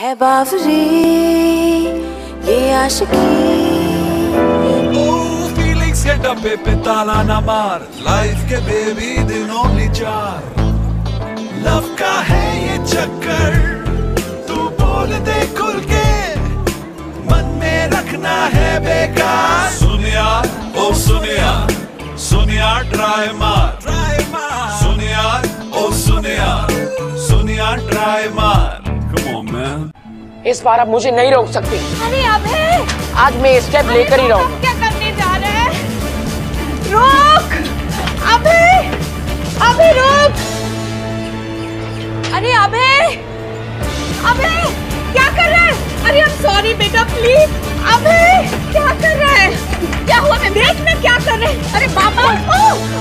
है बावरी ये आशिकी। फीलिंग्स के डब्बे पे ताला ना मार, लाइफ के बेबी दिनों चार। लव का है ये चक्कर, तू बोल दे खुल के, मन में रखना है बेकार। सुनिया ओ सुनिया, सुनिया ट्राई मार, सुनिया ओ सुनिया, सुनिया ट्राई मार। Come on man। इस बार अब मुझे नहीं रोक सकती। अरे अबे, आज मैं स्टेप लेकर ही रहूंगा। क्या करने जा रहे हैं? रोक! अबे, अबे रोक! अरे अबे, अबे क्या कर रहा है? अरे I'm sorry बेटा प्लीज। अबे क्या कर रहा है? क्या हुआ? मैं देख ना क्या कर रहे हैं? अरे बाबा,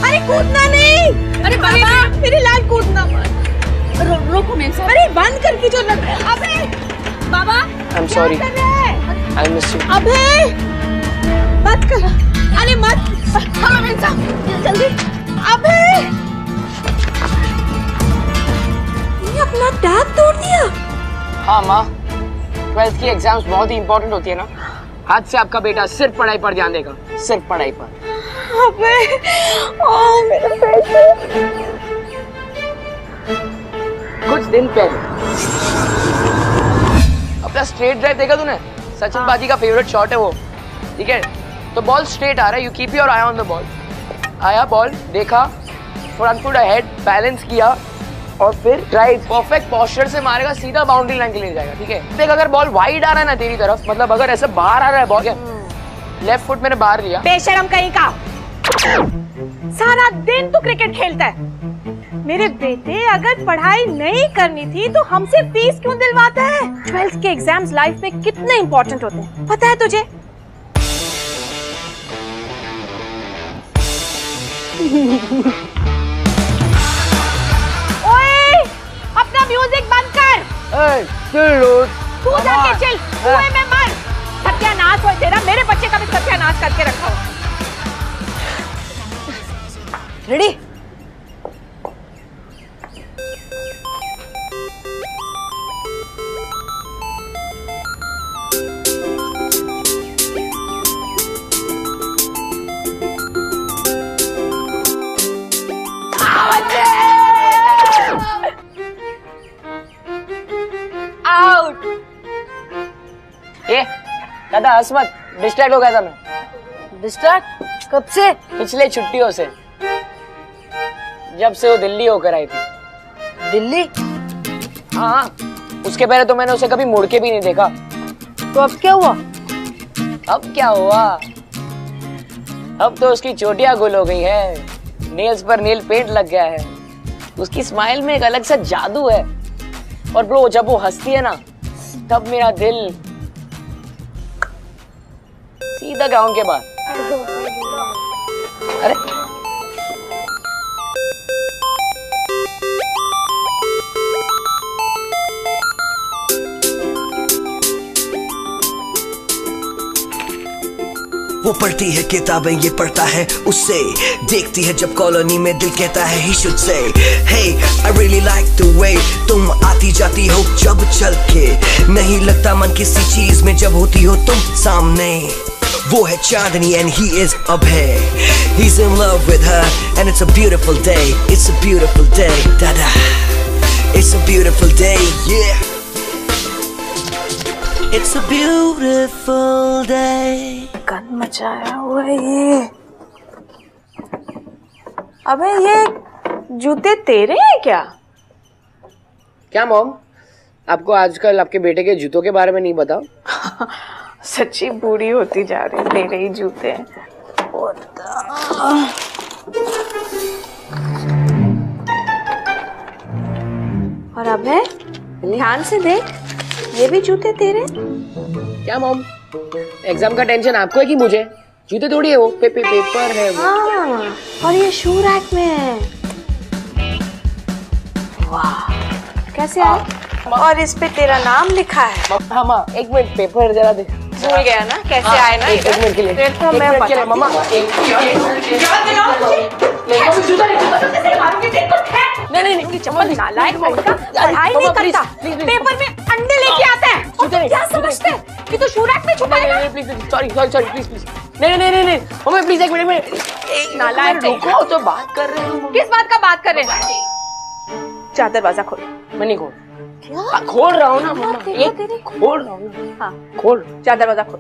अरे कूदना नहीं। अरे बाबा मेरी लाल कूदना मत। रोको मैं। अरे बंद करके जो लग रहा है। अबे बाबा I'm sorry। क्या कर रहे हैं? I miss you। अबे मत कर। अरे मत। जल्दी। अबे ये अपना टैब तोड़ दिया। हाँ माँ, 12th की एग्जाम्स बहुत ही इम्पोर्टेंट होती है ना। आज से आपका बेटा सिर्फ पढ़ाई पर ध्यान देगा, सिर्फ पढ़ाई पर। अबे मेरा पैसा। कुछ दिन पहले अपना स्ट्रेट ड्राइव देखा तूने? सचिन बाजी का फेवरेट शॉट है वो, ठीक है? तो बॉल स्ट्रेट आ रहा है, you keep your I on the ball. आया बॉल, देखा, फ्रंट फुट अहेड, बैलेंस किया और फिर ड्राइव परफेक्ट पोस्चर से मारेगा, सीधा बाउंड्री लाइन के लिए जाएगा, ठीक है? देख अगर बॉल वाइड आ रहा है ना तेरी तरफ, मतलब अगर ऐसे बाहर आ रहा है बॉल, लेफ्ट फुट मैंने बाहर लिया। बेशरम कहीं का, सारा दिन तू क्रिकेट खेलता है। मेरे बेटे अगर पढ़ाई नहीं करनी थी तो हमसे फीस क्यों दिलवाता है? 12th के एग्जाम्स लाइफ में कितने इंपॉर्टेंट होते हैं पता है तुझे? ओए अपना म्यूजिक बंद कर। तू जाके चिल, कुएं में मर। सत्यानाश हो तेरा, मेरे बच्चे का भी सत्यानाश करके रखा हो। रेडी? आउट। ये दादा हंस मत, डिस्ट्रैक्ट हो गया था मैं। डिस्ट्रैक्ट? कब से? पिछले छुट्टियों से, जब से वो दिल्ली होकर आई थी। दिल्ली? हाँ, उसके पहले तो मैंने उसे कभी मुड़ के भी नहीं देखा। तो अब क्या हुआ? अब क्या हुआ? अब तो उसकी चोटियां गुल हो गई है, नेल्स पर नेल पेंट लग गया है, उसकी स्माइल में एक अलग सा जादू है। और ब्रो जब वो हंसती है ना, तब मेरा दिल सीधा ग्राउंड के बाहर। अरे वो पढ़ती है किताबें, ये पढ़ता है उससे, देखती है जब कॉलोनी में दिल कहता है he should say hey I really like the way तुम आती जाती हो जब चल के, नहीं लगता मन किसी चीज में जब होती हो तुम सामने। वो है चांदनी and he is Abhay, he's in love with her and it's a beautiful day, it's a beautiful day, da-da, it's a beautiful day, yeah, it's a beautiful day। Gun मचाया हुआ है ये। अबे ये जूते तेरे हैं क्या? क्या मॉम, आपको आजकल आपके बेटे के जूतों के बारे में नहीं पता? सच्ची बूढ़ी होती जा रही, तेरे ही जूते हैं। और अब है ध्यान से देख, ये भी जूते तेरे? क्या मॉम, एग्जाम का टेंशन आपको है कि मुझे? जूते थोड़ी है वो, पेपर है वो। हाँ, और ये शू रैक में है। वाह, कैसे आए? और इस पे तेरा नाम लिखा है। हाँ माँ, एक मिनट पेपर जरा दे। भूल गया ना कैसे आए ना? एक मिनट के लिए। फिर तो मैं बता। मामा नहीं चप्पल नालायक लड़का, पढ़ाई नहीं करता, पेपर में अंडे लेके आता है। और तुम क्या समझते हैं कि तो शू रैक में छुपाएगा? नहीं प्लीज, सॉरी प्लीज। नहीं मम्मी प्लीज एक मिनट। नालायक, रुको तो बात कर रहे हैं। किस बात का बात कर रहे हैं? जा दरवाजा खोल। मैं नहीं खोल। खोल रहा हूँ ना मम्मा, एक खोल रहा हूँ। हाँ खोल, जा दरवाजा खोल।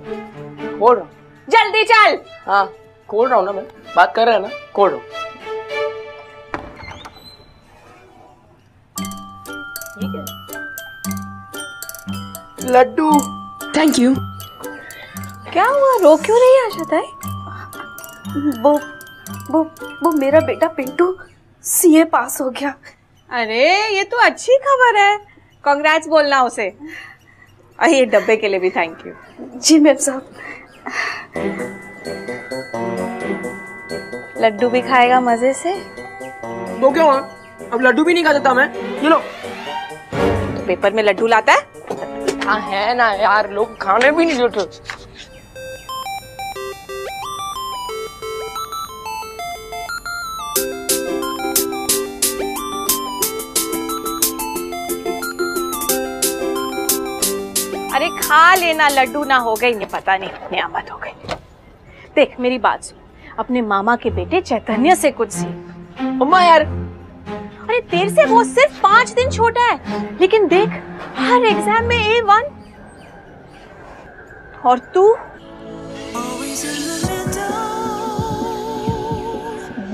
खोल रहा हूँ। जल्दी चल। हाँ खोल रहा हूँ ना, मैं बात कर रहे हैं ना, खोल रहा हूँ। लड्डू। Thank you. क्या हुआ, रो क्यों रही है आशा ताई? वो मेरा बेटा पिंटू सीए पास हो गया। अरे ये तो अच्छी खबर है, कांग्रेट्स बोलना उसे। और ये डब्बे के लिए भी थैंक यू। जी मैम साहब। लड्डू भी खाएगा मजे से? तो क्यों है? अब लड्डू भी नहीं खा सकता मैं? ये लो। तो पेपर में लड्डू लाता है? हाँ है ना यार, लोग खाने भी नहीं देते। अरे खा लेना, लड्डू ना हो गई, पता नहीं नियामत हो गई। देख मेरी बात सुन, अपने मामा के बेटे चैतन्य से कुछ सीख। मम्मा यार, अरे तेरे से वो सिर्फ 5 दिन छोटा है, लेकिन देख हर एग्जाम में A1। और तू?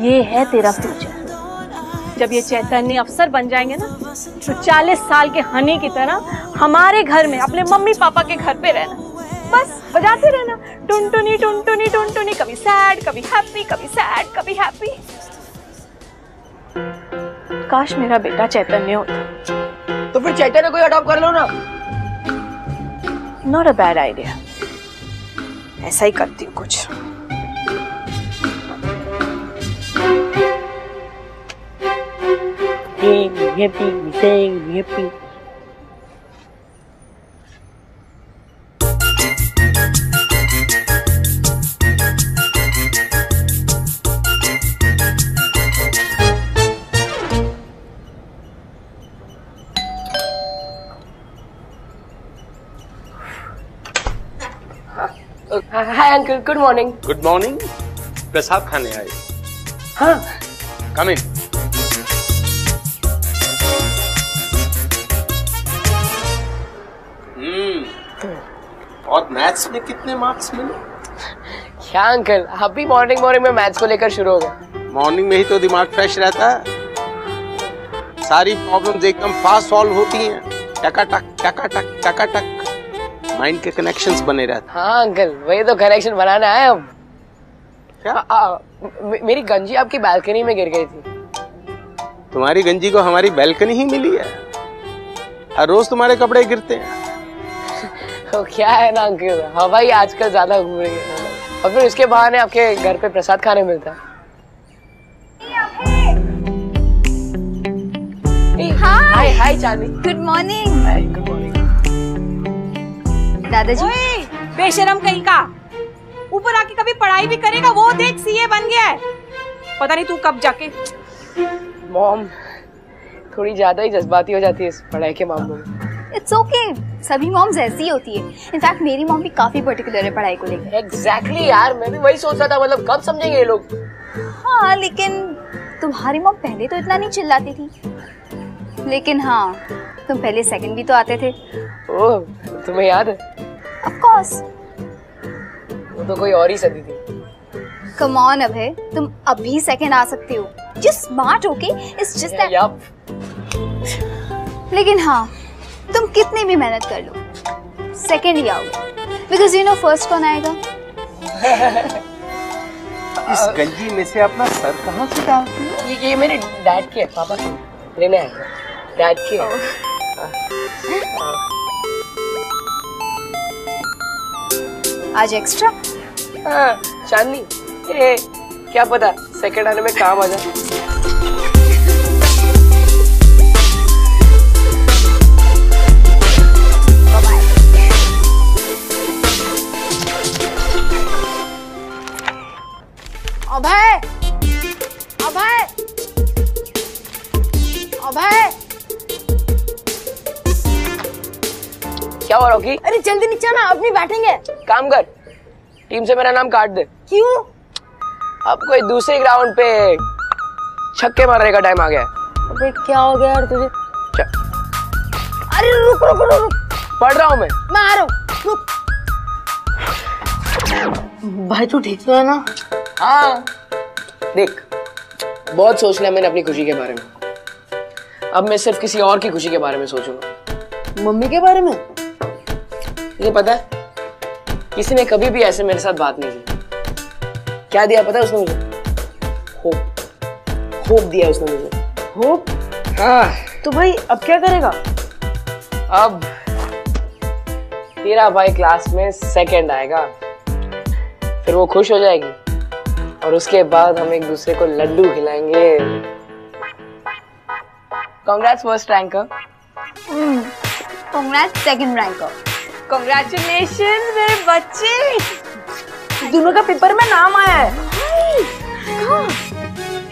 ये है तेरा फ्यूचर। जब ये चैतन्य अफसर बन जाएंगे ना, तो 40 साल के हनी की तरह हमारे घर में अपने मम्मी पापा के घर पे रहना, बस बजाते रहना टुनटुनी टुनटुनी टुनटुनी, कभी सैड कभी हैप्पी, कभी सैड कभी हैप्पी। काश मेरा बेटा चैतन्य होता। तो फिर चैतन्य को अडॉप्ट कर लो ना। नॉट अ बैड आइडिया, ऐसा ही करती हूँ कुछ। Happy. Hi uncle, good morning. Good morning. Prasad खाने आए? हाँ कम इन। और मैथ्स में कितने मार्क्स मिले? क्या अंकल, आप भी मॉर्निंग में मैथ्स को लेकर शुरू हो गए? मॉर्निंग में ही तो दिमाग फ्रेश रहता है, सारी प्रॉब्लम्स एकदम फास्ट सॉल्व होती हैं, टकाटक टकाटक टकाटक, माइंड के कनेक्शंस बने रहते हैं। हाँ अंकल, वही तो कनेक्शन बनाना है अब। क्या? मेरी गंजी आपकी बालकनी में गिर गई थी। तुम्हारी गंजी को हमारी बैल्कनी ही मिली है, हर रोज तुम्हारे कपड़े गिरते हैं। तो क्या है ना अंकल, हवा ही आजकल ज्यादा घूम रही है, और फिर उसके बहाने आपके घर पे प्रसाद खाने मिलता है। हाय हाय चांदी। Good morning. Good morning. दादाजी। ओए, बेशरम कहीं का, ऊपर आके कभी पढ़ाई भी करेगा? वो देख सीए बन गया है, पता नहीं तू कब जाके। मॉम थोड़ी ज्यादा ही जज्बाती हो जाती है इस पढ़ाई के मामलों में। इट्स ओके, सभी मॉम्स ऐसी होती है। इनफैक्ट मेरी मॉम भी काफी पर्टिकुलर है पढ़ाई को लेकर। एग्जैक्टली यार, मैं भी वही सोच रहा था, मतलब कब समझेंगे ये लोग। हाँ लेकिन तुम्हारी मॉम पहले तो इतना नहीं चिल्लाती थी, लेकिन हाँ तुम पहले सेकंड भी तो आते थे। ओह, तुम्हें याद है? Of course. वो तो कोई और ही सदी थी। कम ऑन अभय, तुम अभी सेकंड आ सकते हो, just smart okay, it's just that. लेकिन हाँ तुम कितनी भी मेहनत कर लो सेकंड ही आओगे, बिकॉज यू नो फर्स्ट कौन आएगा? इस गंजी में से अपना सर कहाँ से डालती है? ये मेरे डैड के है, पापा के लेने आए, डैड के है। आज एक्स्ट्रा? हाँ चांदनी, क्या पता सेकंड आने में काम आ जाए। अभय, अभय, अभय, क्या क्या हुआ रॉकी? अरे जल्दी नीचे आना, अपनी बैटिंग है। काम कर, टीम से मेरा नाम काट दे। क्यों? अब कोई दूसरे ग्राउंड पे छक्के मारने का टाइम आ गया है। अबे क्या हो गया यार तुझे? अरे रुक रुक रुक रुक, पढ़ रहा हूँ मैं आ रहा हूँ, रुक। भाई तू ठीक तो है ना? हाँ देख, बहुत सोच लिया मैंने अपनी खुशी के बारे में। अब मैं सिर्फ किसी और की खुशी के बारे में सोचूंगा। मम्मी के बारे में? ये पता है, किसी ने कभी भी ऐसे मेरे साथ बात नहीं की। क्या दिया पता है उसने मुझे? होप। होप दिया उसने मुझे। होप? हाँ। तो भाई अब क्या करेगा? अब तेरा भाई क्लास में सेकंड आएगा, फिर वो खुश हो जाएगी और उसके बाद हम एक दूसरे को लड्डू खिलाएंगे। Congrats first ranker. Congrats second ranker. Congratulation मेरे बच्चे, दोनों का पेपर में नाम आया है।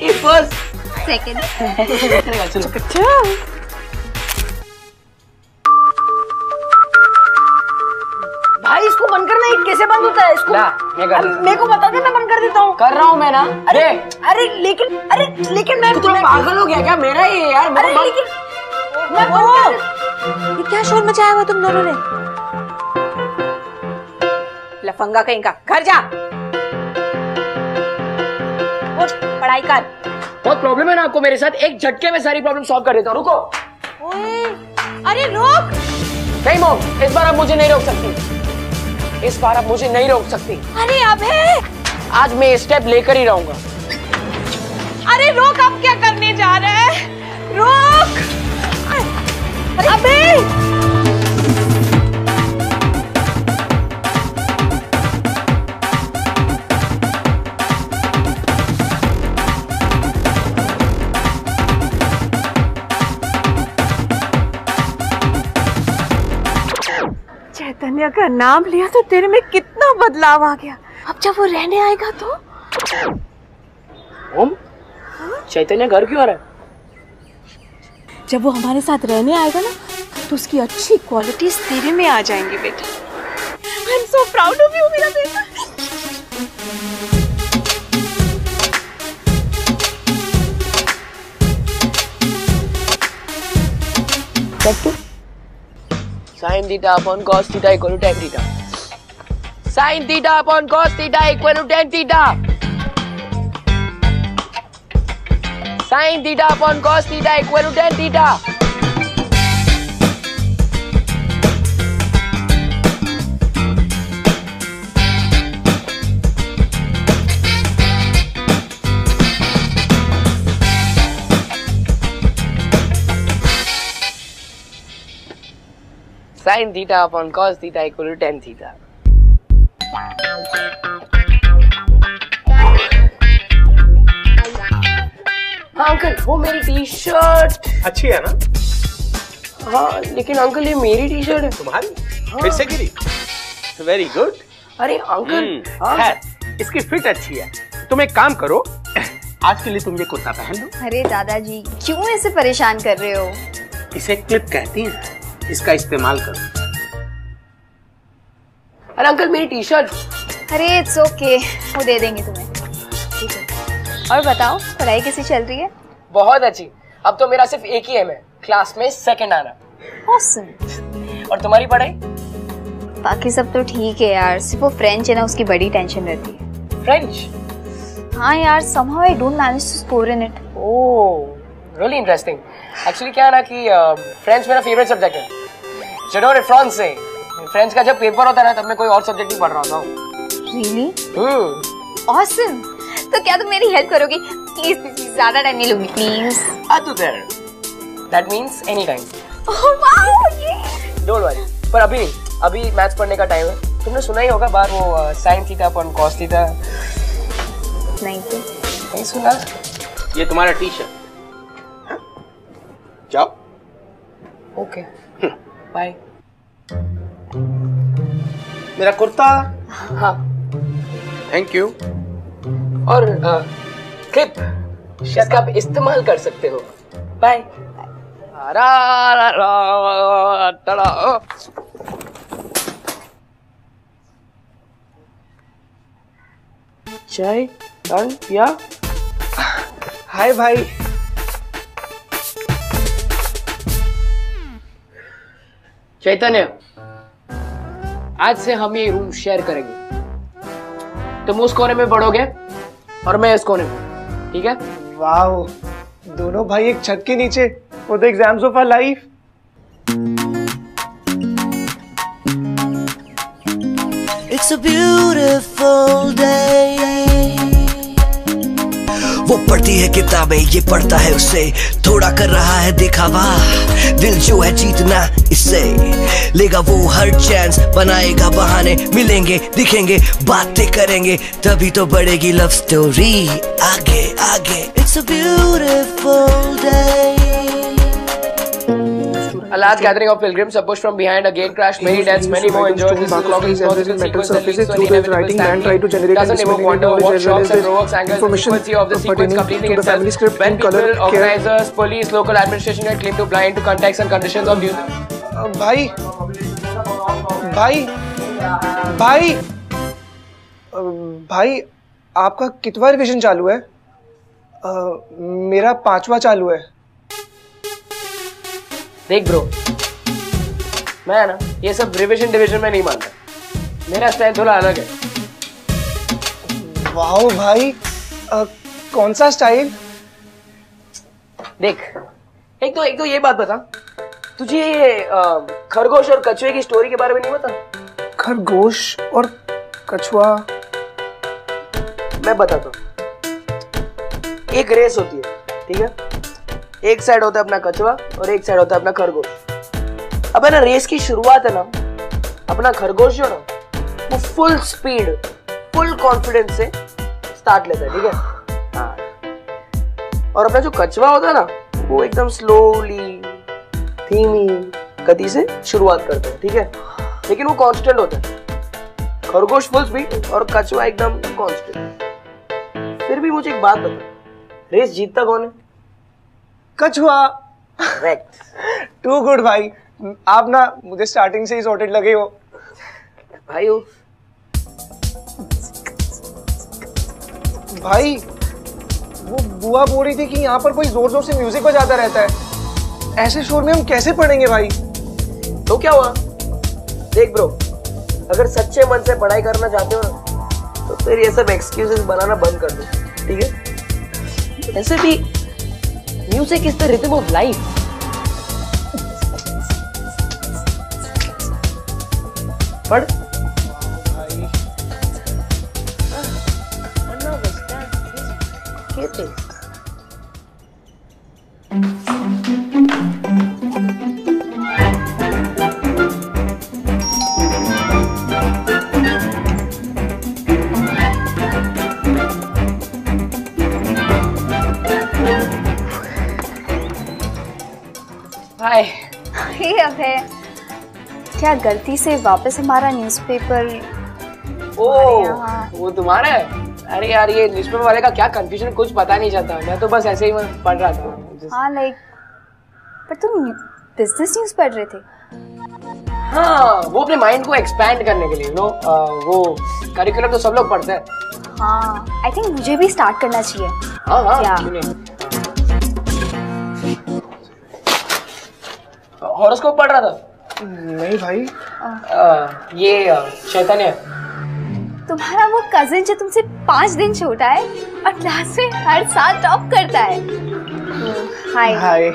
ये फर्स्ट सेकंड। अच्छा भाई इसको बंद करना है, कैसे बंद होता है इसको? मैं कर देता हूं। मेरे को बता दे, मैं बंद कर देता हूँ। कर रहा हूँ मैं ना। अरे लेकिन मैं तू पागल हो गया क्या? मेरा ही है यार। अरे लेकिन मैं ये क्या शोर मचाया हुआ तुम दोनों ने? लफंगा कहीं का, घर जा, उठ पढ़ाई कर। बहुत प्रॉब्लम है ना आपको मेरे साथ? एक झटके में सारी प्रॉब्लम सॉल्व कर देता हूँ। रुको। ओए, अरे रोक। नहीं मॉम, इस बार आप मुझे नहीं रोक सकती। इस बार आप मुझे नहीं रोक सकती। अरे अबे, आज मैं ये स्टेप लेकर ही रहूंगा। अरे रोक, अब क्या करने जा रहे हैं? रोक। अबे चैतन्य का नाम लिया तो तेरे में कितना बदलाव आ गया। अब जब वो रहने आएगा तो? ओम, चैतन्य घर क्यों आ रहा है? जब वो हमारे साथ रहने आएगा ना तो उसकी अच्छी क्वालिटीज तेरे में आ जाएंगी बेटा। I am so proud of you मेरा बेटा। Sin theta upon cos theta equal to tan theta. Sin theta upon cos theta equal to tan theta. Sin theta upon cos theta equal to tan theta. Sin theta upon cos theta equal to tan theta. हाँ uncle, वो मेरी T shirt अच्छी है ना? हाँ लेकिन uncle ये मेरी टी शर्ट है। तुम्हारी? फिर से गिरी? Very good. अरे अंकल है, इसकी फिट अच्छी है। तुम एक काम करो, आज के लिए तुम ये कुर्ता पहन लो। अरे दादाजी क्यों ऐसे परेशान कर रहे हो? इसे क्लिप कहती हैं, इसका इस्तेमाल करो। अरे अंकल मेरी टी शर्ट। अरे इट्स ओके, वो दे देंगे तुम्हें। और बताओ पढ़ाई कैसी चल रही है? बहुत अच्छी। अब तो मेरा सिर्फ एक ही एम है, क्लास में सेकंड आना। ऑसम। और तुम्हारी पढ़ाई? बाकी सब तो ठीक है यार, सिर्फ वो फ्रेंच है ना, उसकी बड़ी टेंशन रहती है। फ्रेंच? हाँ यार, somehow I don't manage to score in it. Oh really interesting. Actually क्या है ना कि फ्रेंच मेरा फेवरेट सब्जेक्ट है। जनवरी फ्रांस से फ्रेंच का जब पेपर होता है ना तब मैं कोई और सब्जेक्ट नहीं पढ़ रहा था। Really? Awesome. तो क्या तुम मेरी हेल्प करोगी? प्लीज ज्यादा टाइम नहीं लूंगी please. That means any time. Oh wow, ये। Don't worry. पर अभी नहीं, अभी मैथ्स पढ़ने का टाइम है। तुमने सुना ही होगा बार वो sin theta upon cos theta. नहीं तो नहीं सुना? ये तुम्हारा टी शर्ट। जाओ। Okay bye. मेरा कुर्ता। हाँ थैंक यू। और क्लिप इसका आप इस्तेमाल कर सकते हो। बाय। चाय पिया। हाय भाई। चैतन्य, आज से हम ये रूम शेयर करेंगे। तुम उस कोने में पढ़ोगे और मैं इस कोने में, ठीक है? वाओ, दोनों भाई एक छत के नीचे for the exams of our life. It's a beautiful day. वो पढ़ती है किताबें, ये पढ़ता है उसे, थोड़ा कर रहा है दिखावा, दिल जो है जीतना इससे, लेगा वो हर चांस, बनाएगा बहाने, मिलेंगे दिखेंगे बातें करेंगे, तभी तो बढ़ेगी लव स्टोरी आगे आगे। It's a beautiful day. A large gathering of pilgrims approached from behind, a gate crashed, many deaths, many more injured. This is long metal surfaces through the writing man tried to generate doesn't ever wonder what shocks and provokes anger. The frequency of the sequence completing itself. When people, organizers, police, local administration had claimed to blind to context and conditions of use. भाई भाई भाई भाई, आपका कितवा revision चालू है? मेरा 5वां चालू है। देख ब्रो, मैं ना ये सब रिविजन डिवीजन में नहीं मानता, मेरा स्टाइल थोड़ा अलग है। वाओ भाई, कौन सा स्टाइल? देख, एक तो ये बात बता, तुझे खरगोश और कछुए की स्टोरी के बारे में नहीं पता? खरगोश और कछुआ? मैं बताता हूँ। एक रेस होती है, ठीक है? एक साइड होता है अपना कछुआ और एक साइड होता है अपना खरगोश। अब है ना, रेस की शुरुआत है ना, अपना खरगोश जो ना, वो फुल स्पीड, फुल कॉन्फिडेंस से स्टार्ट लेता है, ठीक है? हाँ। और अपना जो कछुआ होता है ना, वो एकदम स्लोली, धीमी गति से शुरुआत करता है, ठीक है? लेकिन वो कांस्टेंट होता है। खरगोश फुल स्पीड और कछुआ एकदम कांस्टेंट। फिर भी मुझे एक बात बता, रेस जीतता कौन है? कछुआ। करेक्ट। टू गुड भाई, आप ना मुझे स्टार्टिंग से ही सॉर्टेड लगे हो भाई। भाई, वो बुआ बोल रही थी कि यहाँ पर कोई जोर जोर से म्यूजिक बजाता रहता है, ऐसे शोर में हम कैसे पढ़ेंगे भाई? तो क्या हुआ? देख ब्रो, अगर सच्चे मन से पढ़ाई करना चाहते हो ना, तो फिर ये सब एक्सक्यूजेस बनाना बंद कर दो, ठीक है? ऐसे भी music is the rhythm of life. पढ़। हे अभय, क्या गलती से वापस हमारा न्यूज़पेपर? वो तुम्हारा है? अरे यार, ये न्यूज़पेपर वाले का क्या कंफ्यूजन, कुछ पता नहीं चलता। मैं तो बस ऐसे ही पढ़ रहा था। हाँ, लाइक, पर तुम बिजनेस न्यूज़ पढ़ रहे थे? हाँ, वो अपने माइंड को एक्सपैंड करने के लिए, नो, वो करिकुलम तो सब लोग पढ़ते हैं। हाँ, आई थिंक मुझे भी स्टार्ट करना चाहिए। हाँ, क्यों नहीं? हॉरोस्कोप पढ़ रहा था? नहीं भाई। ये चैतन्य, तुम्हारा वो कजिन जो तुमसे 5 दिन छोटा है और क्लास में हर साल टॉप करता है। हाय। हाय।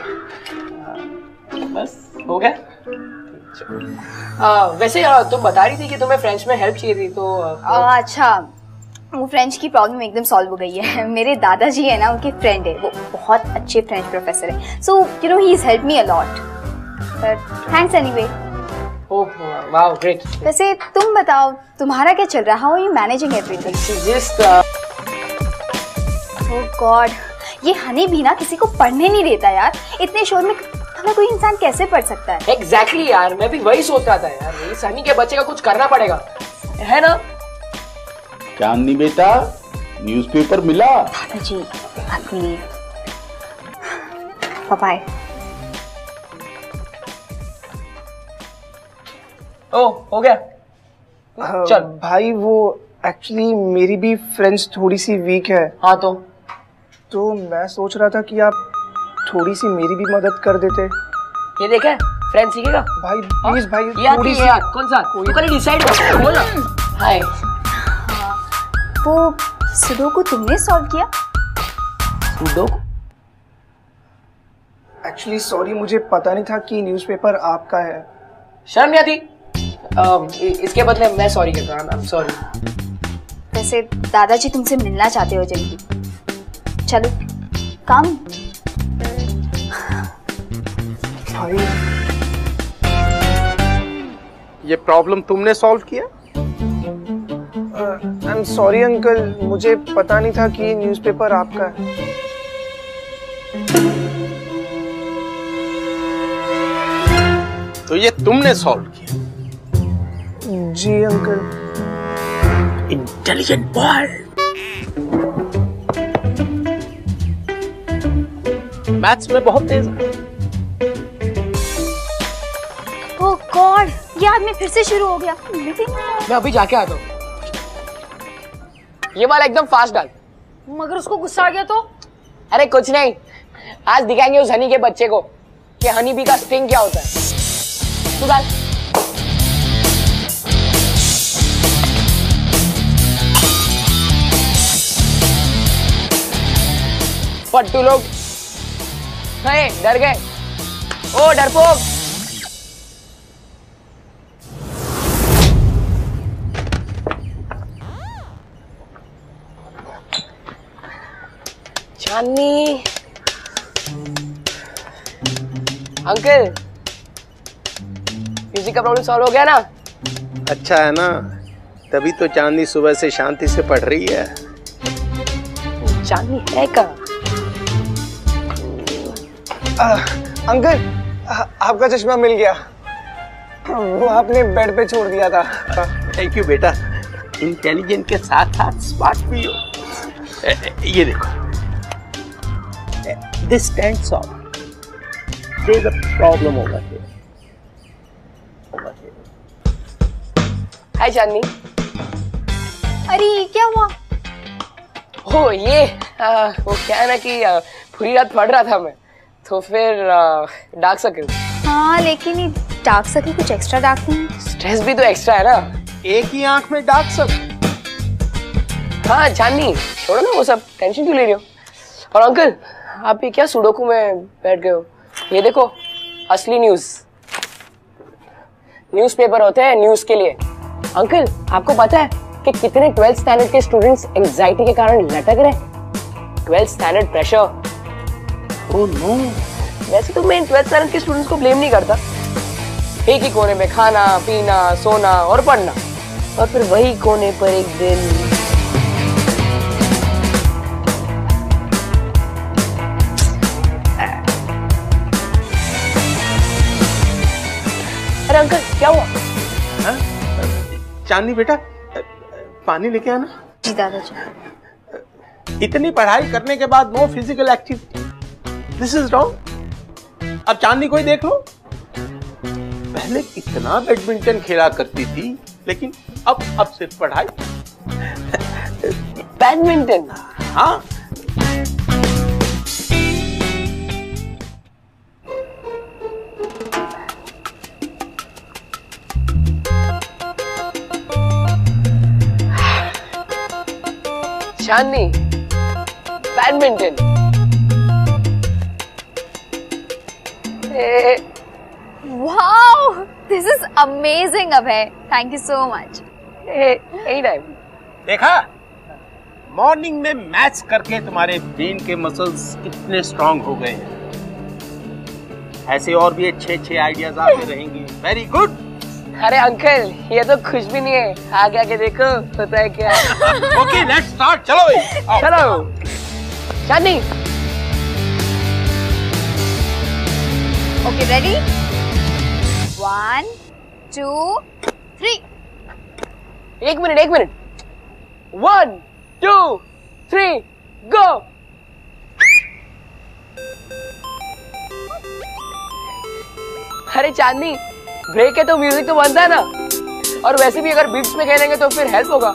बस हो गया? वैसे तुम बता रही थी कि तुम्हें फ्रेंच में हेल्प चाहिए थी, तो अच्छा, वो फ्रेंच की प्रॉब्लम एकदम सॉल्व हो गई है। मेरे दादाजी है ना, उनके फ्रेंड है, वो बहुत अच्छे फ्रेंच प्रोफेसर है, so you know he is help me a lot. Thanks anyway. Oh wow, great. वैसे तुम बताओ, तुम्हारा क्या चल रहा है? How are you managing everything? Just oh god, ये हनी भी ना किसी को पढ़ने नहीं देता यार। इतने शोर में हमें कोई इंसान कैसे पढ़ सकता है? एग्जैक्टली यार, मैं भी वही सोच रहा था यार, इस हनी के बच्चे का कुछ करना पड़ेगा, है ना? चांदनी बेटा, न्यूज़पेपर मिला? दादाजी, आपके लिए। बाय। ओ, हो गया? चल भाई, वो एक्चुअली मेरी भी फ्रेंच थोड़ी सी वीक है। हाँ तो मैं सोच रहा था कि आप थोड़ी सी मेरी भी मदद कर देते। ये देखे फ्रेंच सीखेगा भाई प्लीज भाई ये थोड़ी सी यार कौन सा तू कल डिसाइड कर बोल ना। हाय वो सुडोकू तुमने सॉल्व किया? सुडोकू एक्चुअली सॉरी मुझे पता नहीं था कि न्यूज़पेपर आपका है। शर्म नहीं आती? इसके बदले मैं सॉरी कहता हूँ। I am sorry. वैसे दादाजी तुमसे मिलना चाहते हो जल्दी। चलो काम। भाई ये प्रॉब्लम तुमने सॉल्व किया? आई एम सॉरी अंकल, मुझे पता नहीं था कि न्यूज़पेपर आपका है। तो ये तुमने सॉल्व किया? जी अंकल। Intelligent boy. मैथ्स में बहुत तेज है। ओह गॉड, ये आदमी फिर से शुरू हो गया। मैं अभी जाके आता हूँ। ये वाला एकदम फास्ट डाल। मगर उसको गुस्सा आ गया तो? अरे कुछ नहीं, आज दिखाएंगे उस हनी के बच्चे को कि हनी बी का स्टिंग क्या होता है। तू डाल। पट्टू लोग नहीं डर गए। ओ डरपोक, चांदनी अंकल म्यूजिक का प्रॉब्लम सॉल्व हो गया ना? अच्छा है ना, तभी तो चांदनी सुबह से शांति से पढ़ रही है। चांदनी है कहाँ? अंकल आपका चश्मा मिल गया, वो आपने बेड पे छोड़ दिया था। थैंक यू बेटा, इंटेलिजेंट के साथ साथ स्मार्ट भी हो। ये देखो, this stands off, there is a problem over here. Hi Chandni. अरे ये क्या हुआ? ओ ये वो क्या है ना कि पूरी रात पढ़ रहा था मैं, तो फिर डार्क सर्कल। हाँ लेकिन ये डार्क सर्कल कुछ एक्स्ट्रा डार्क नहीं? स्ट्रेस भी तो एक्स्ट्रा है ना। एक ही आंख में डार्क सर्कल। हाँ चांदनी छोड़ो ना वो सब, टेंशन क्यों ले रही हो? और अंकल आप ये क्या सुडोकू में बैठ गए हो? ये देखो असली न्यूज़पेपर होते हैं न्यूज़ के लिए। अंकल आपको पता है कि कितने 12th स्टैंडर्ड के स्टूडेंट्स एंजाइटी के कारण लटक रहे? 12th standard pressure. Oh no. वैसे तो मैं 12th स्टैंडर्ड के स्टूडेंट्स को ब्लेम नहीं करता। एक ही कोने में खाना पीना सोना और पढ़ना, और फिर वही कोने पर एक दिन अरे अंकल क्या हुआ? हाँ? चांदनी बेटा पानी लेके आना। जी दादाजी। इतनी पढ़ाई करने के बाद no physical activity, this is wrong. अब चांदनी को ही देख लो, पहले कितना बैडमिंटन खेला करती थी, लेकिन अब सिर्फ पढ़ाई। बैडमिंटन? हाँ। Chandni badminton. Wow, this is amazing Abhay, thank you so much. Any time. देखा, मॉर्निंग में मैथ्स करके तुम्हारे ब्रेन के मसल्स कितने स्ट्रांग हो गए हैं। ऐसे और भी अच्छे आइडियाज आते रहेंगे। Very good. अरे अंकल ये तो कुछ भी नहीं है, आगे आगे देखो होता है क्या। ओके लेट्स स्टार्ट, चलो चलो। चांदनी ओके रेडी, 1 2 3। एक मिनट 1 2 3 गो। अरे चांदनी ब्रेक है तो म्यूजिक तो बनता है ना, और वैसे भी अगर बीट्स में खेलेंगे तो फिर हेल्प होगा।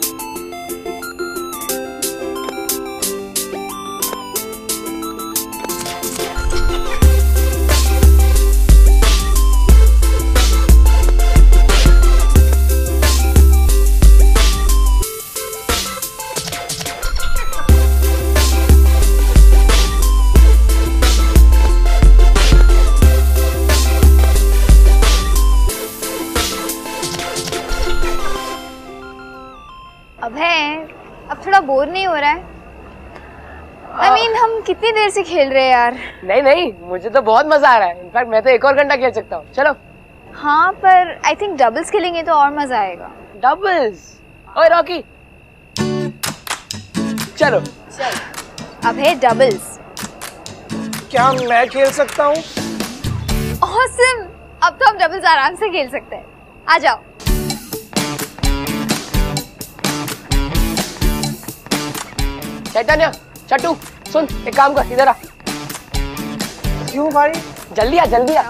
बोर नहीं हो रहा है? I mean, हम कितनी देर से खेल रहे हैं यार? नहीं नहीं, मुझे तो बहुत मजा आ रहा है। इनफैक्ट मैं तो एक और घंटा खेल सकता हूँ। चलो। हाँ, पर आई थिंक डबल्स खेलेंगे तो और मजा आएगा। डबल्स? ओए रॉकी, चलो। अब है डबल्स। क्या मैं खेल सकता हूँ? ऑसम! अब तो हम डबल्स आराम से खेल सकते हैं। आ जाओ। चैतन्य, चट्टू, सुन, एक काम कर, इधर आ। क्यों भाई? जल्दी आ, जल्दी आ।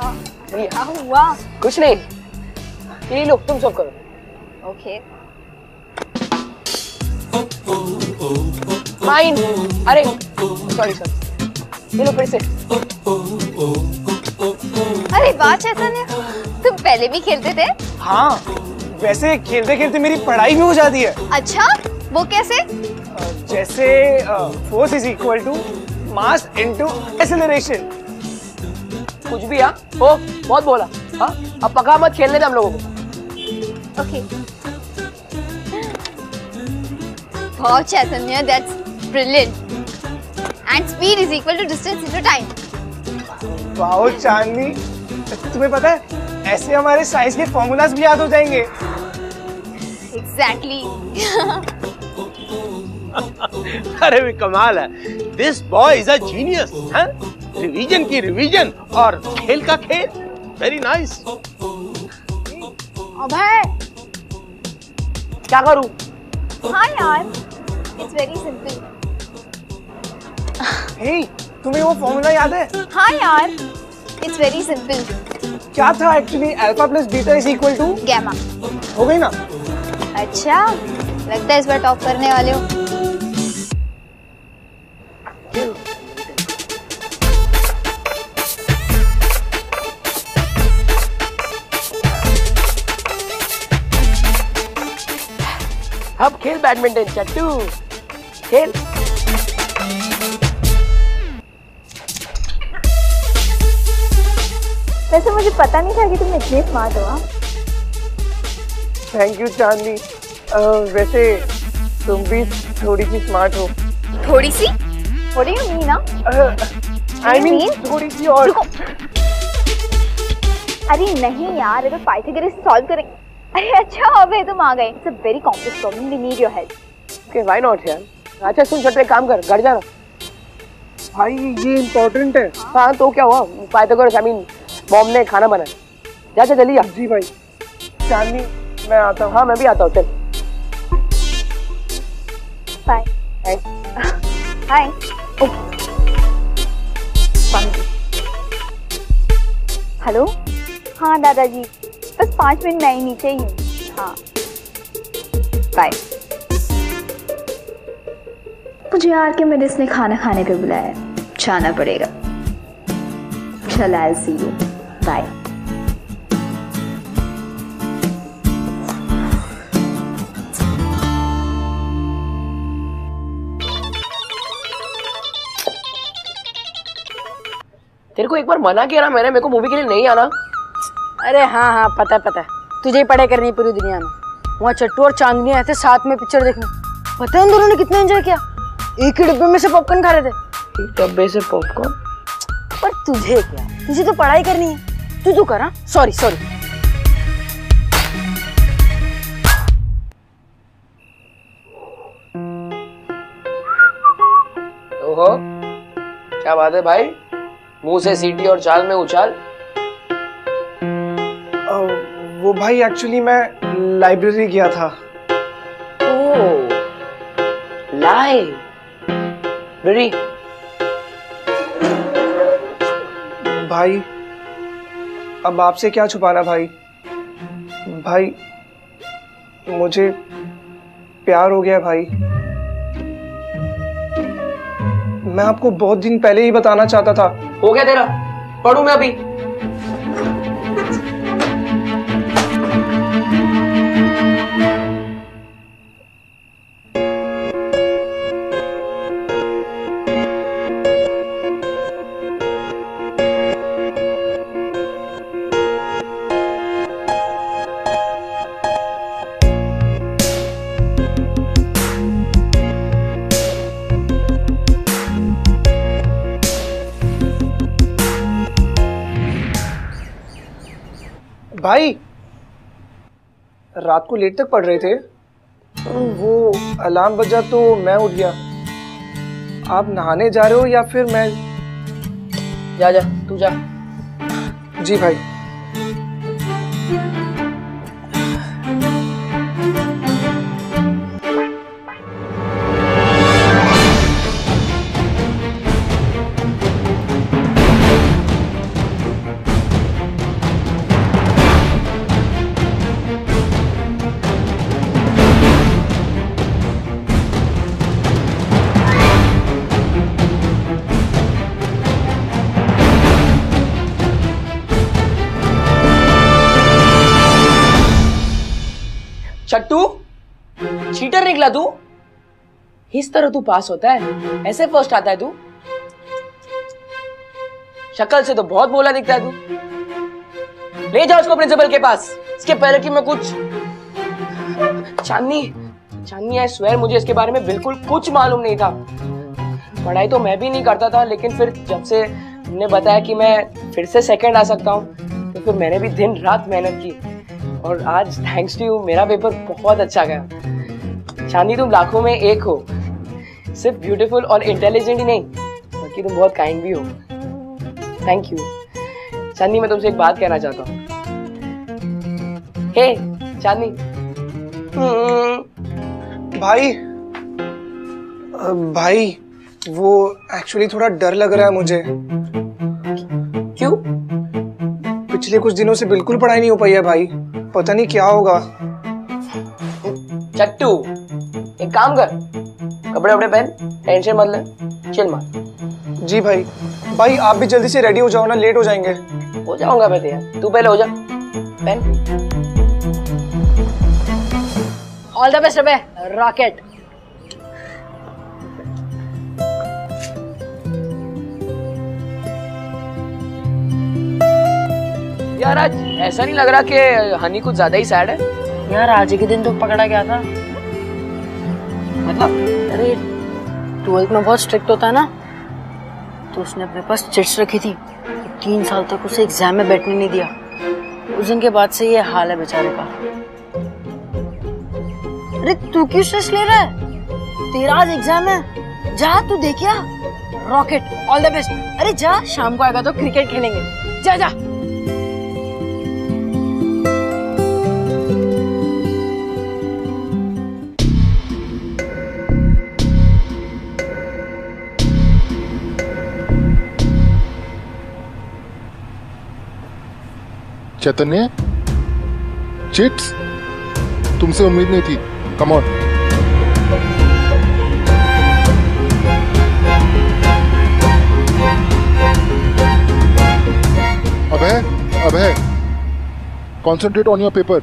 जल्दी आ। हुआ? कुछ नहीं, ये लो, तुम सब करो। ओके। माइन। अरे सॉरी सॉरी, ये लो फिर से। अरे वाह चैतन्य, तुम पहले भी खेलते थे? हाँ, वैसे खेलते खेलते मेरी पढ़ाई भी हो जाती है। अच्छा, वो कैसे? जैसे force is equal to mass into acceleration. कुछ भी। हाँ, ओ बहुत बोला। हाँ, अब पका मत खेलने दे हम लोगों को। ओके। वाह Chaitanya, that's brilliant. And speed is equal to distance into time. वाह चांदनी, तुम्हें पता है ऐसे हमारे साइंस के फॉर्मूलाज भी याद हो जाएंगे। एग्जैक्टली। अरे भी कमाल है। This boy is a genius. Revision की रिवीजन और खेल का खेल। Very nice. अभय, क्या करूं? हाँ यार, इट्स वेरी सिंपल। हे, तुम्हें वो फॉर्मूला याद है? हाँ यार, इट्स वेरी सिंपल। क्या था actually? Alpha plus beta is equal to gamma. हो गई ना? अच्छा, लगता है इस बार टॉप करने वाले हो। अब खेल बैडमिंटन चट्टू, खेल। वैसे मुझे पता नहीं था कि तुम इतने स्मार्ट हो। थैंक यू चांदनी। वैसे तुम भी थोड़ी सी स्मार्ट हो। थोड़ी सी? What do you mean, ना? I mean थोड़ी सी और। अरे नहीं यार, ये तो पाइथागोरस से सॉल्व करेंगे। अरे अच्छा अबे तुम आ गए। It's a very complex problem. We need your help. Okay, why not यार? अच्छा सुन छोटे, एक काम कर, घर जाना। भाई ये इम्पोर्टेंट है। हाँ तो क्या हुआ? पाइथागोरस, I mean मॉम ने खाना बनाया। जा जल्दी आ। जी भाई। चांदनी, मैं आता हूँ। हाँ मैं भी आता हूँ, चल। Bye. Hi. Hi. हेलो। हाँ दादाजी, बस 5 मिनट मैं ही नीचे ही हूँ। हाँ बाय। मुझे यार के मेडिस ने खाना खाने पे बुलाया है, जाना पड़ेगा। चल आई सी यू, बाय। तेरे को एक बार मना किया ना मैंने, मेरे को मूवी के लिए नहीं आना। अरे हाँ हाँ पता है, तुझे ही पढ़ाई करनी है पूरी दुनिया में। वहाँ चट्टू और चांदनी आए थे साथ में पिक्चर देखने। पता है उन दोनों ने कितना एंजॉय किया। एक ही डिब्बे में से पॉपकॉर्न खा रहे थे। एक डब्बे से पॉपकॉर्न? पर तुझे क्या, तुझे तो पढ़ाई करनी है। तू कर। हाँ सॉरी सॉरी। ओहो क्या बात है भाई, मुंह से सीटी और चाल में उछाल। वो भाई एक्चुअली मैं लाइब्रेरी गया था। ओह लाइब्रेरी। भाई अब आपसे क्या छुपाना भाई। भाई मुझे प्यार हो गया भाई। मैं आपको बहुत दिन पहले ही बताना चाहता था। हो गया तेरा? पढ़ूं मैं अभी? भाई रात को लेट तक पढ़ रहे थे, वो अलार्म बजा तो मैं उठ गया। आप नहाने जा रहे हो या फिर मैं? जा जा तू जा। जी भाई। चट्टू, चीटर निकला तू। इस तरह तू पास होता है? ऐसे फर्स्ट आता है तू? शक्ल से तो बहुत भोला दिखता है तू। ले जाओ उसको प्रिंसिपल के पास, इसके पहले कि मैं कुछ। चांदनी आई स्वेयर मुझे इसके बारे में बिल्कुल कुछ मालूम नहीं था। पढ़ाई तो मैं भी नहीं करता था, लेकिन फिर जब से तुमने बताया कि मैं फिर से सेकंड आ सकता हूँ, तो फिर मैंने भी दिन रात मेहनत की और आज थैंक्स टू यू मेरा पेपर बहुत अच्छा गया। चांदनी तुम लाखों में एक हो, सिर्फ ब्यूटीफुल और इंटेलिजेंट ही नहीं बल्कि तुम बहुत काइंड भी हो। थैंक यू चांदनी। मैं तुमसे एक बात कहना चाहता हूँ। हे चांदनी। भाई वो एक्चुअली थोड़ा डर लग रहा है मुझे। क्यों? पिछले कुछ दिनों से बिल्कुल पढ़ाई नहीं हो पाई है भाई, पता नहीं क्या होगा। चट्टू एक काम कर, कपड़े वपड़े पहन, टेंशन मत ले, चिल मार। जी भाई। भाई आप भी जल्दी से रेडी हो जाओ ना, लेट हो जाएंगे। हो जाऊंगा मैं तैयार, तू पहले हो जा। पहन। ऑल द बेस्ट अबे रॉकेट। यार आज ऐसा नहीं लग रहा कि हनी कुछ ज्यादा ही सैड है? यार आज के दिन तो पकड़ा गया था। मतलब? अरे 12th में बहुत स्ट्रिक्ट होता है ना, तो उसने अपने पास चिट्स रखी थी। 3 साल तक उसे एग्जाम में बैठने नहीं दिया। उस दिन के बाद से ये हाल है बेचारे का। अरे तू क्यों स्ट्रेस ले रहा है? तेरा आज एग्जाम है, जा तू देखिया। Rocket all the best. अरे जा, शाम को आएगा तो क्रिकेट खेलेंगे। जा जा। चैतन्य, चिट्स? तुमसे उम्मीद नहीं थी। Come on. Abhay, concentrate on your paper.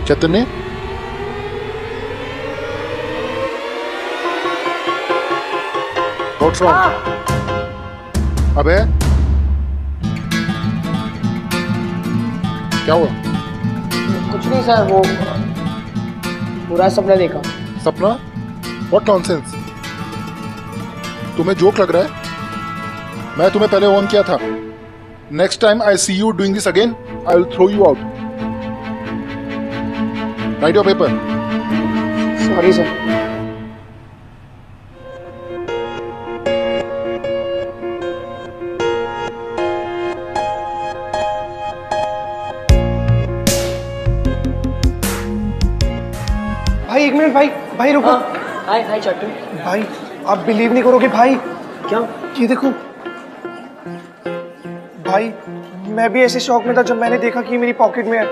Chaitanya, What's wrong? अबे क्या हुआ? कुछ नहीं सर, वो पूरा सपना देखा। सपना? What nonsense? तुम्हें जोक लग रहा है? मैं तुम्हें पहले वार्न किया था। Next time I see you doing this again, I will throw you out. Write your paper. Sorry sir. भाई एक मिनट, भाई रुको। हाय चट्टू। भाई आप बिलीव नहीं करोगे भाई। क्या? ये देखो भाई, मैं भी ऐसे शौक में था जब मैंने देखा कि मेरी पॉकेट में है।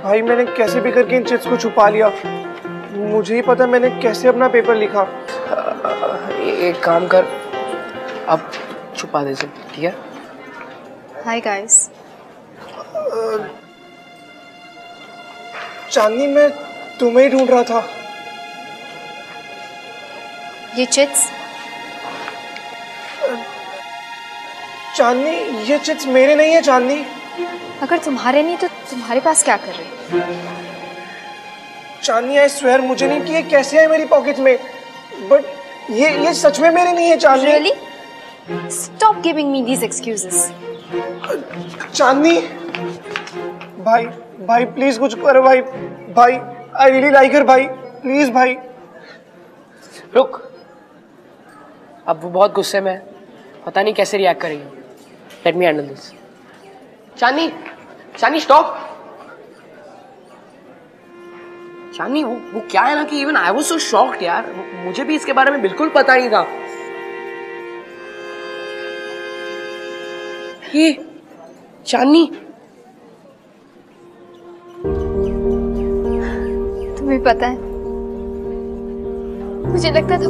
भाई मैंने कैसे भी करके इन चिट्स को छुपा लिया। मुझे ही पता मैंने कैसे अपना पेपर लिखा। एक काम कर, अब छुपा दे सब, ठीक है? Hi guys. चांदनी, मैं तुम्हें ही ढूंढ रहा था। ये चिट्स? चांदनी, ये चिट्स मेरे नहीं है चांदनी। अगर तुम्हारे नहीं तो तुम्हारे पास क्या कर रहे? चांदनी आई स्वेयर मुझे नहीं कि ये कैसे है मेरी पॉकेट में। बट ये सच में मेरे नहीं है चांदनी। Really? Stop giving me these excuses. चांदनी, भाई भाई प्लीज कुछ करो भाई। भाई आई रियली लाइक हर भाई, प्लीज भाई। रुक, अब वो बहुत गुस्से में है, पता नहीं कैसे रिएक्ट करेगी। Let me handle this. Chandni, Chandni stop. Chandni वो क्या है ना कि even I was so shocked यार, मुझे भी इसके बारे में बिल्कुल पता नहीं था। ये चांदनी, तुम्हें पता है, मुझे लगता था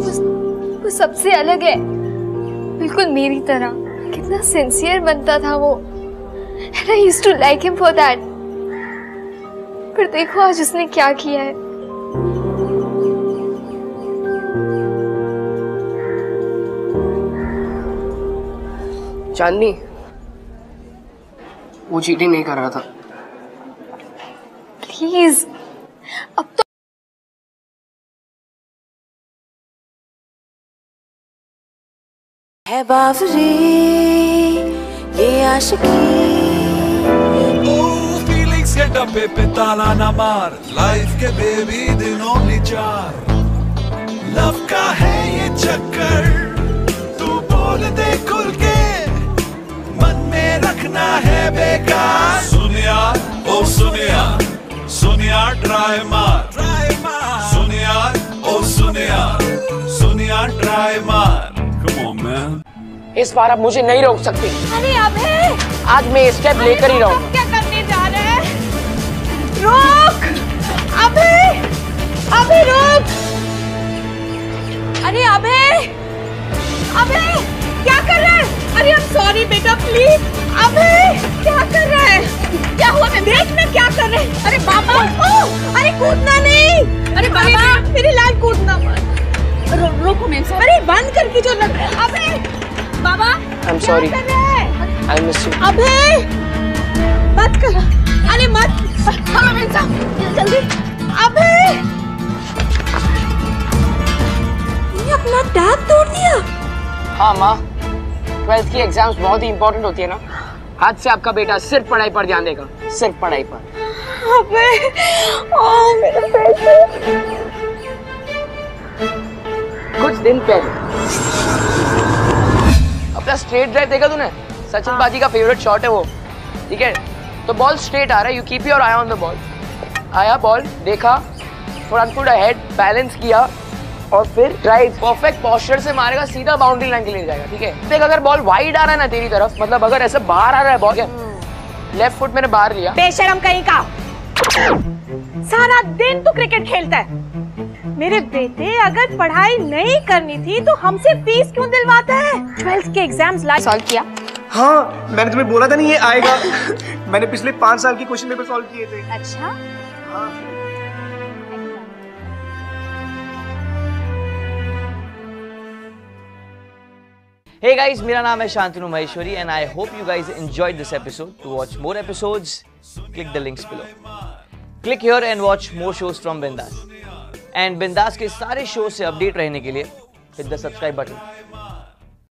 वो सबसे अलग है, बिल्कुल मेरी तरह। कितना सिंसियर बनता था वो, and I used to like him for that. पर देखो आज उसने क्या किया है। चांदनी, वो चीटिंग नहीं कर रहा था। प्लीज, अब तो है बावरी ये आशिकी। फीलिंग्स के डब्बे पे ताला ना मार, लाइफ के बेबी दिन ओनली 4। लव का है ये चक्कर, तू बोल दे खुल के, मन में रखना है बेकार। सुनिया ओ सुनिया, सुनिया ट्राई मार, सुनिया ओ सुनिया, सुनिया ट्राई मार। Come on man। इस बार अब मुझे नहीं रोक सकती। अरे अबे, आज मैं स्टेप लेकर ही रहूंगा। क्या करने जा रहे हैं? रोक! अबे, अबे रोक! अरे अबे, अबे क्या कर रहा है? अरे I'm sorry बेटा, प्लीज। अबे क्या कर रहा है? क्या हुआ? मैं देख ना क्या कर रहे हैं? अरे बाबा, अरे कूदना नहीं। अरे बाबा, मेरी लाल कूदना मत। रोको मैं। अरे बंद करके जो लग। अबे बाबा, I'm sorry। क्या कर रहे हैं? I miss you। अबे मत कर, अरे मत। हाँ मैं जल्दी। अबे ये अपना टैब तोड़ दिया। हाँ माँ, 12th की एग्जाम्स बहुत ही इंपॉर्टेंट होती है ना। आज से आपका बेटा सिर्फ पढ़ाई पर ध्यान देगा, सिर्फ पढ़ाई पर। अबे मेरा पैसा। कुछ दिन पहले अपना स्ट्रेट ड्राइव देखा तूने? सचिन बाजी का फेवरेट शॉट है वो, ठीक है? तो बॉल स्ट्रेट आ रहा है, you keep your I on the ball. आया बॉल, देखा, फ्रंट फुट अहेड, बैलेंस किया और फिर ड्राइव परफेक्ट पोस्चर से मारेगा, सीधा बाउंड्री लाइन के लिए जाएगा, ठीक है? देख अगर बॉल वाइड आ रहा है ना तेरी तरफ, मतलब अगर ऐसे बाहर आ रहा है बॉल, लेफ्ट फुट मैंने बाहर लिया। बेशरम कहीं का, सारा दिन तू क्रिकेट खेलता है। मेरे बेटे अगर पढ़ाई नहीं करनी थी तो हमसे फीस क्यों दिलवाता है? 12th के एग्जाम्स लाइव सॉल्व किया? हाँ, मैंने तुम्हें बोला था नहीं ये आएगा। मैंने पिछले 5 साल की क्वेश्चन पेपर सॉल्व किए थे। अच्छा, Hey guys, मेरा नाम है Shantanu Maheshwari and I hope you guys enjoyed this episode. To watch more episodes, click the links below. Click here and watch more shows from Bindaas. And Bindaas के सारे shows से update रहने के लिए hit the subscribe button.